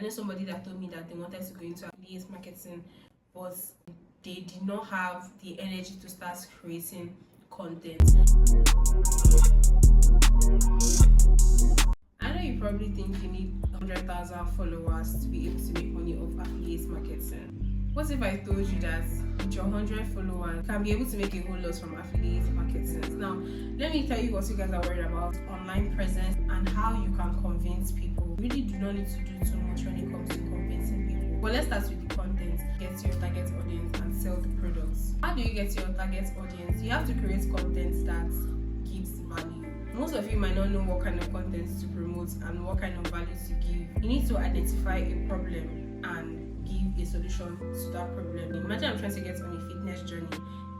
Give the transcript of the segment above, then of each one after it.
I know somebody that told me that they wanted to go into affiliate marketing, but they did not have the energy to start creating content. I know you probably think you need 100,000 followers to be able to make money off affiliate marketing. What if I told you that with your 100 followers, you can be able to make a whole lot from affiliate marketing? Now, let me tell you what you guys are worried about: online presence and how you can convince people. You really do not need to do too much when it comes to convincing people. But let's start with the content. Get your target audience and sell the products. How do you get your target audience? You have to create content that gives value. Most of you might not know what kind of content to promote and what kind of value to give. You need to identify a problem and give a solution to that problem. Imagine I'm trying to get on a fitness journey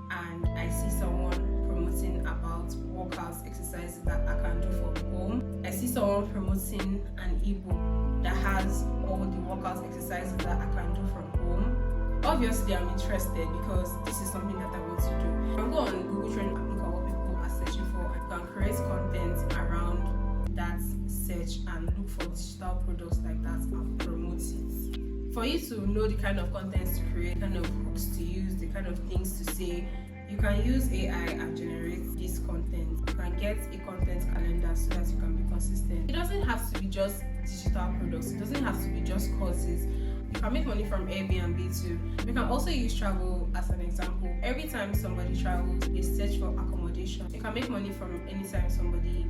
and I see someone promoting about workouts, exercises that I can do from home. I see someone promoting an ebook that has all the workouts, exercises that I can do from home. Obviously, I'm interested because this is something that I want to do. I'll go on Google Trends and look at what people are searching for. I can create content around that search and look for digital products like that and promote it. For you to know the kind of content to create, the kind of hooks to use, the kind of things to say, you can use AI and generate this content. You can get a content calendar so that you can be consistent. It doesn't have to be just digital products. It doesn't have to be just courses. You can make money from Airbnb too. You can also use travel as an example. Every time somebody travels, they search for accommodation. You can make money from anytime somebody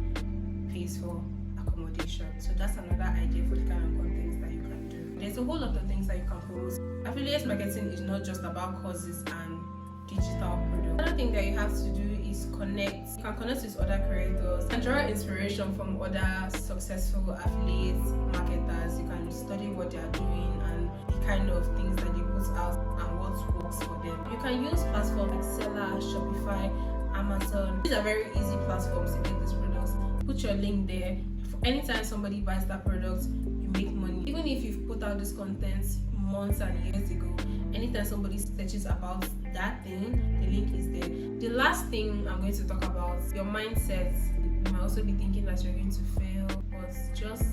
pays for accommodation. So that's another idea for the kind of content that you can do. There's a whole lot of things that you can promote. Affiliate marketing is not just about courses and digital products. Another thing that you have to do is connect. You can connect with other creators and draw inspiration from other successful affiliate marketers. You can study what they are doing and the kind of things that they put out and what works for them. You can use platforms like Seller, Shopify, Amazon. These are very easy platforms to get these products. Put your link there. Anytime somebody buys that product, you make money. Even if you've put out this content months and years ago, anytime somebody searches about that thing, the link is there. The last thing I'm going to talk about, your mindset. You might also be thinking that you're going to fail, but just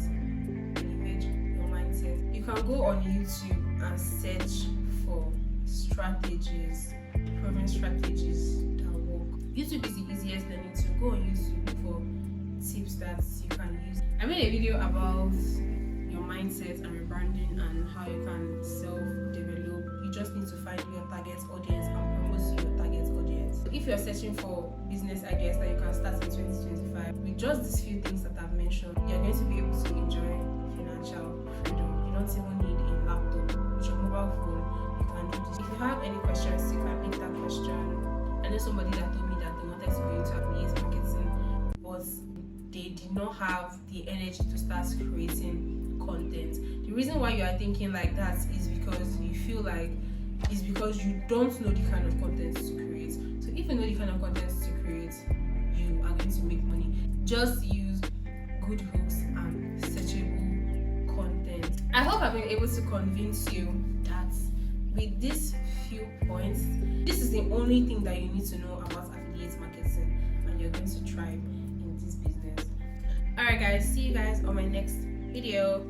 elevate your mindset. You can go on YouTube and search for strategies, proven strategies that work. YouTube is the easiest learning tool. Go on YouTube for tips that you can use. I made a video about your mindset and rebranding and how you can self-develop. You just need to find your target audience and promote to your target audience. If you're searching for business ideas that you can start in 2025, with just these few things that I've mentioned, you're going to be able to enjoy financial freedom. You don't even need a laptop. With your mobile phone, you can do this. If you have any questions, you can make that question. I know somebody that told me that they wanted to go into affiliate marketing, but they did not have the energy to start creating content. The reason why you are thinking like that is because you feel like it's because you don't know the kind of content to create. So if you know the kind of content to create, you are going to make money. Just use good hooks and searchable content. I hope I've been able to convince you that with these few points, this is the only thing that you need to know about affiliate marketing and you're going to thrive in this business. Alright guys, see you guys on my next video.